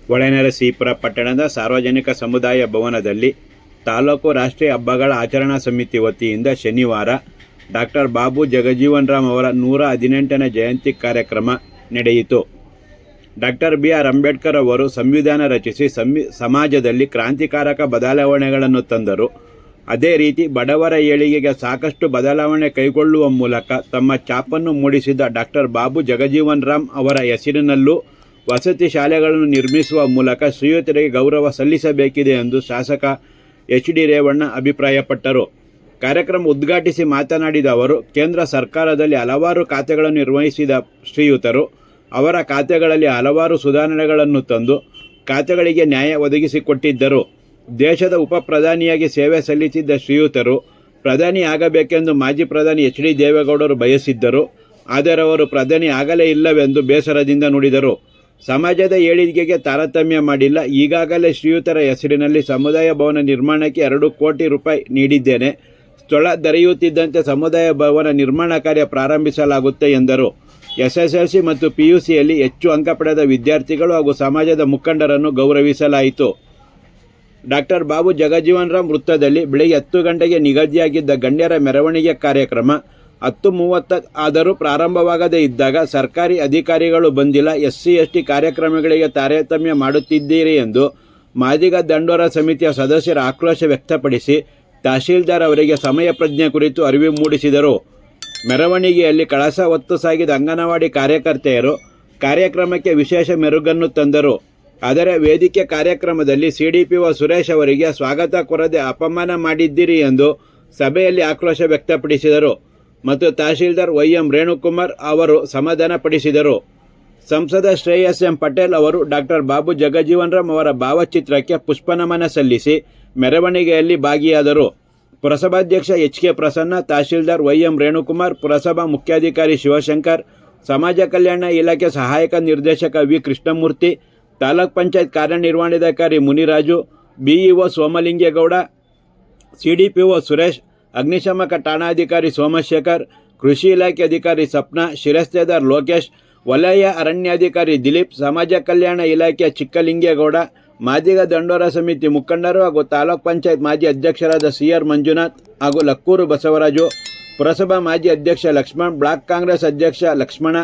ಹೊಳೆನರಸೀಪುರ ಪಟ್ಟಣದ ಸಾರ್ವಜನಿಕ ಸಮುದಾಯ ಭವನದಲ್ಲಿ ತಾಲೂಕು ರಾಷ್ಟ್ರೀಯ ಹಬ್ಬಗಳ ಆಚರಣಾ ಸಮಿತಿ ವತಿಯಿಂದ ಶನಿವಾರ ಡಾಕ್ಟರ್ ಬಾಬು ಜಗಜೀವನ್ ರಾಮ್ ಅವರ 118ನೇ ಜಯಂತಿ ಕಾರ್ಯಕ್ರಮ ನಡೆಯಿತು. Doctor B R. ಅಂಬೇಡ್ಕರ್ ಅವರು ಸಂವಿಧಾನ ರಚಿಸಿ ಸಮಾಜದಲ್ಲಿ ಕ್ರಾಂತಿಕಾರಕ ಬದಲಾವಣೆಗಳನ್ನು ತಂದರು. ಅದೇ ರೀತಿ ಬಡವರ ಏಳಿಗೆಗೆ ಸಾಕಷ್ಟು ಬದಲಾವಣೆ ಕೈಗೊಳ್ಳುವ ಮೂಲಕ ತಮ್ಮ ಛಾಪನ್ನು ಮೂಡಿಸಿದ ಡಾಕ್ಟರ್ ಬಾಬು ಜಗಜೀವನ್ ರಾಮ್ ಅವರ ಹೆಸರಿನಲ್ಲೂ ವಸತಿ ಶಾಲೆಗಳನ್ನು ನಿರ್ಮಿಸುವ ಮೂಲಕ ಶ್ರೀಯುತರಿಗೆ ಗೌರವ ಸಲ್ಲಿಸಬೇಕಿದೆ ಎಂದು ಶಾಸಕ ಎಚ್.ಡಿ. ರೇವಣ್ಣ ಅಭಿಪ್ರಾಯಪಟ್ಟರು. ಕಾರ್ಯಕ್ರಮ ಉದ್ಘಾಟಿಸಿ ಮಾತನಾಡಿದ ಅವರು, ಕೇಂದ್ರ ಸರ್ಕಾರದಲ್ಲಿ ಹಲವಾರು ಖಾತೆಗಳನ್ನು ನಿರ್ವಹಿಸಿದ ಶ್ರೀಯುತರು ಅವರ ಖಾತೆಗಳಲ್ಲಿ ಹಲವಾರು ಸುಧಾರಣೆಗಳನ್ನು ತಂದು ಖಾತೆಗಳಿಗೆ ನ್ಯಾಯ ಒದಗಿಸಿಕೊಟ್ಟಿದ್ದರು. ದೇಶದ ಉಪ ಪ್ರಧಾನಿಯಾಗಿ ಸೇವೆ ಸಲ್ಲಿಸಿದ್ದ ಶ್ರೀಯುತರು ಪ್ರಧಾನಿ ಆಗಬೇಕೆಂದು ಮಾಜಿ ಪ್ರಧಾನಿ ಎಚ್.ಡಿ. ದೇವೇಗೌಡರು ಬಯಸಿದ್ದರು. ಆದರೆ ಅವರು ಪ್ರಧಾನಿ ಆಗಲೇ ಇಲ್ಲವೆಂದು ಬೇಸರದಿಂದ ನುಡಿದರು. ಸಮಾಜದ ಏಳಿಗೆಗೆ ತಾರತಮ್ಯ ಮಾಡಿಲ್ಲ. ಈಗಾಗಲೇ ಶ್ರೀಯುತರ ಹೆಸರಿನಲ್ಲಿ ಸಮುದಾಯ ಭವನ ನಿರ್ಮಾಣಕ್ಕೆ 2 ಕೋಟಿ ರೂಪಾಯಿ ನೀಡಿದ್ದೇನೆ. ಸ್ಥಳ ದೊರೆಯುತ್ತಿದ್ದಂತೆ ಸಮುದಾಯ ಭವನ ನಿರ್ಮಾಣ ಕಾರ್ಯ ಪ್ರಾರಂಭಿಸಲಾಗುತ್ತೆ ಎಂದರು. ಎಸ್ಎಸ್ಎಲ್ಸಿ ಮತ್ತು ಪಿಯುಸಿಯಲ್ಲಿ ಹೆಚ್ಚು ಅಂಕ ಪಡೆದ ವಿದ್ಯಾರ್ಥಿಗಳು ಹಾಗೂ ಸಮಾಜದ ಮುಖಂಡರನ್ನು ಗೌರವಿಸಲಾಯಿತು. ಡಾಕ್ಟರ್ ಬಾಬು ಜಗಜೀವನ್ ರಾಮ್ ವೃತ್ತದಲ್ಲಿ ಬೆಳಗ್ಗೆ 10 ಗಂಟೆಗೆ ನಿಗದಿಯಾಗಿದ್ದ ಗಣ್ಯರ ಮೆರವಣಿಗೆ ಕಾರ್ಯಕ್ರಮ 10:30 ಆದರೂ ಪ್ರಾರಂಭವಾಗದೇ ಇದ್ದಾಗ ಸರ್ಕಾರಿ ಅಧಿಕಾರಿಗಳು ಬಂದಿಲ್ಲ, SC/ST ಕಾರ್ಯಕ್ರಮಗಳಿಗೆ ತಾರತಮ್ಯ ಮಾಡುತ್ತಿದ್ದೀರಿ ಎಂದು ಮಾದಿಗ ದಂಡೋರ ಸಮಿತಿಯ ಸದಸ್ಯರ ಆಕ್ರೋಶ ವ್ಯಕ್ತಪಡಿಸಿ ತಹಶೀಲ್ದಾರ್ ಅವರಿಗೆ ಸಮಯ ಪ್ರಜ್ಞೆ ಕುರಿತು ಅರಿವು ಮೂಡಿಸಿದರು. ಮೆರವಣಿಗೆಯಲ್ಲಿ ಕಳಸ ಹೊತ್ತು ಸಾಗಿದ ಅಂಗನವಾಡಿ ಕಾರ್ಯಕರ್ತೆಯರು ಕಾರ್ಯಕ್ರಮಕ್ಕೆ ವಿಶೇಷ ಮೆರುಗನ್ನು ತಂದರು. ಆದರೆ ವೇದಿಕೆ ಕಾರ್ಯಕ್ರಮದಲ್ಲಿ CDPO ಸುರೇಶ್ ಅವರಿಗೆ ಸ್ವಾಗತ ಕೋರದೆ ಅಪಮಾನ ಮಾಡಿದ್ದೀರಿ ಎಂದು ಸಭೆಯಲ್ಲಿ ಆಕ್ರೋಶ ವ್ಯಕ್ತಪಡಿಸಿದರು ಮತ್ತು ತಹಶೀಲ್ದಾರ್ YM ರೇಣುಕುಮಾರ್ ಅವರು ಸಮಾಧಾನಪಡಿಸಿದರು. ಸಂಸದ ಶ್ರೇಯಸ್ ಎಂ ಪಟೇಲ್ ಅವರು ಡಾಕ್ಟರ್ ಬಾಬು ಜಗಜೀವನ್ ರಾಮ್ ಅವರ ಭಾವಚಿತ್ರಕ್ಕೆ ಪುಷ್ಪನಮನ ಸಲ್ಲಿಸಿ ಮೆರವಣಿಗೆಯಲ್ಲಿ ಭಾಗಿಯಾದರು. ಪುರಸಭಾಧ್ಯಕ್ಷ HK ಪ್ರಸನ್ನ, ತಹಶೀಲ್ದಾರ್ YM ರೇಣುಕುಮಾರ್, ಪುರಸಭಾ ಮುಖ್ಯಾಧಿಕಾರಿ ಶಿವಶಂಕರ್, ಸಮಾಜ ಕಲ್ಯಾಣ ಇಲಾಖೆ ಸಹಾಯಕ ನಿರ್ದೇಶಕ ವಿ. ಕೃಷ್ಣಮೂರ್ತಿ, ತಾಲೂಕ್ ಪಂಚಾಯತ್ ಕಾರ್ಯನಿರ್ವಹಣಾಧಿಕಾರಿ ಮುನಿರಾಜು, BEO ಸೋಮಲಿಂಗೇಗೌಡ, CDPO ಸುರೇಶ್, ಅಗ್ನಿಶಾಮಕ ಠಾಣಾಧಿಕಾರಿ ಸೋಮಶೇಖರ್, ಕೃಷಿ ಇಲಾಖೆ ಅಧಿಕಾರಿ ಸಪ್ನಾ, ಶಿರಸ್ತೇದಾರ್ ಲೋಕೇಶ್, ವಲಯ ಅರಣ್ಯಾಧಿಕಾರಿ ದಿಲೀಪ್, ಸಮಾಜ ಕಲ್ಯಾಣ ಇಲಾಖೆ ಚಿಕ್ಕಲಿಂಗೇಗೌಡ, ಮಾದಿಗ ದಂಡೋರ ಸಮಿತಿ ಮುಖಂಡರು ಹಾಗೂ ತಾಲೂಕ್ ಪಂಚಾಯತ್ ಮಾಜಿ ಅಧ್ಯಕ್ಷರಾದ CR ಮಂಜುನಾಥ್ ಹಾಗೂ ಲಕ್ಕೂರು ಬಸವರಾಜು, ಪುರಸಭಾ ಮಾಜಿ ಅಧ್ಯಕ್ಷ ಲಕ್ಷ್ಮಣ್, ಬ್ಲಾಕ್ ಕಾಂಗ್ರೆಸ್ ಅಧ್ಯಕ್ಷ ಲಕ್ಷ್ಮಣ,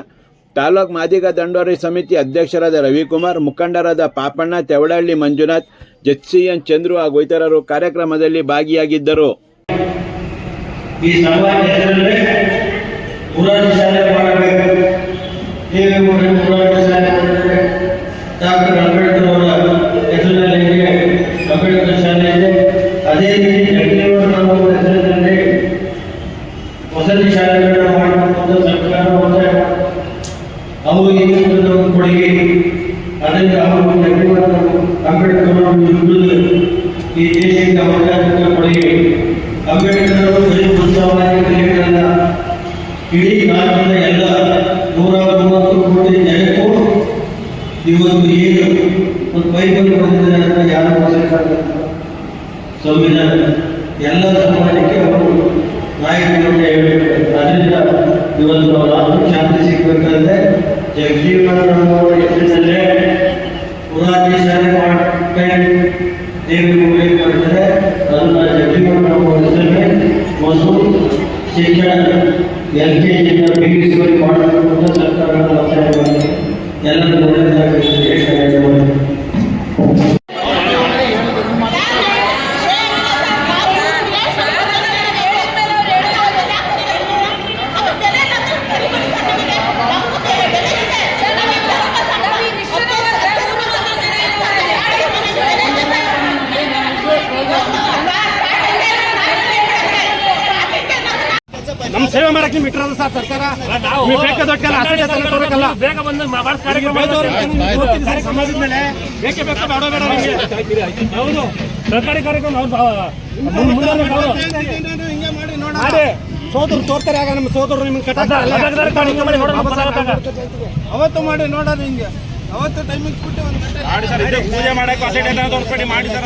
ತಾಲೂಕ್ ಮಾದಿಗ ದಂಡೋರಿ ಸಮಿತಿ ಅಧ್ಯಕ್ಷರಾದ ರವಿಕುಮಾರ್, ಮುಖಂಡರಾದ ಪಾಪಣ್ಣ, ತೆವಡಹಳ್ಳಿ ಮಂಜುನಾಥ್, JCN ಚಂದ್ರು ಹಾಗೂ ಇತರರು ಕಾರ್ಯಕ್ರಮದಲ್ಲಿ ಭಾಗಿಯಾಗಿದ್ದರು. ಈ ಸಮಾಜ ಹೆಸರಲ್ಲಿ ಮುರಾರ್ಜಿ ಶಾಲೆ ಮಾಡಬೇಕು, ಡಾಕ್ಟರ್ ಅಂಬೇಡ್ಕರ್ ಅವರ ಹೆಸರಿನಲ್ಲಿ ಅಂಬೇಡ್ಕರ್ ಶಾಲೆ ಇದೆ. ಅದೇ ರೀತಿ ಜಗಜೀವನ್ ರಾಮ್ ಅವರ ಹೆಸರಿನಲ್ಲಿ ವಸತಿ ಶಾಲೆಗಳನ್ನು ಮಾಡಬೇಕು ಸರ್ಕಾರ ಅವರಿಗೆ ಕೊಡುಗೆ. ಅದರಿಂದ ಅವರು ಜಗಜೀವನ್ ಅಂಬೇಡ್ಕರ್ ಅವರು ಈ ದೇಶಕ್ಕೆ ಅವಕಾಶ ಕೊಡುಗೆ. ಅಂಬೇಡ್ಕರ್ ಅವರು ಬರೀ ಉತ್ಸವಗಳನ್ನ ಇಡೀ ಭಾರತದ ಎಲ್ಲ 130 ಕೋಟಿ ಜನಕ್ಕೂ ಇವತ್ತು ಏನು ಒಂದು ಬೈಬಲ್ ಬರೆದಿದ್ದಾರೆ ಅಂತ ಯಾರು ಸಂವಿಧಾನ ಎಲ್ಲ ಸಮಾಜಕ್ಕೆ ಅವರು ನಾಯಕರು ಅಂತ ಹೇಳಬೇಕು. ಅದರಿಂದ ಇವತ್ತು ನಾವು ಆತ್ಮ ಶಾಂತಿ ಸಿಗಬೇಕಾದ್ರೆ ಜಗಜೀವನ್ ರಾಮ್ ಅವರ ಹೆಸರಿನಲ್ಲೇ ಮುರಾರ್ಜಿ ಶಾಲೆ ದೇವರು ಮಾಡಿದ್ದಾರೆ. ಅದನ್ನ ಜಗಜೀವನ್ ರಾಮ್ ಅವರ ಹೆಸರಲ್ಲಿ ಒಂದು ಶಿಕ್ಷಣ LKG PUC ಮಾಡಬೇಕು ಅಂತ ಸರ್ಕಾರದ ಒತ್ತಾಯ ಮಾಡಿದೆ. ಎಲ್ಲರೂ ಒಳ್ಳೆಯದಾಗಲಿ ನಮ್ಮ ಸೇವೆ ಮಾಡಕ್ಕೆ ನಿಮ್ಗೆ ಇಟ್ಟಿರೋದು ಸರ್ ಸರ್ಕಾರ. ಬೇಗ ಬಂದು ಸಮಾಜದ ಮೇಲೆ ಬೇಕೇ ಬೇಕು ಬೇಡ ಬೇಡ ನಿಮಗೆ ಹೌದು ಸರ್ಕಾರಿ ಕಾರ್ಯಕ್ರಮ ಮಾಡಿ ಸೋದರು ತೋರ್ತಾರೆ. ಆಗ ನಮ್ಮ ಸೋದರು ನಿಮ್ಗೆ ಅವತ್ತು ಮಾಡಿ ನೋಡೋದು ಹಿಂಗೆ ಅವತ್ತು ಟೈಮಿಂಗ್ ಬಿಟ್ಟು ಪೂಜೆ ಮಾಡಕ್ಕೆ ಮಾಡಿ ಸರ್.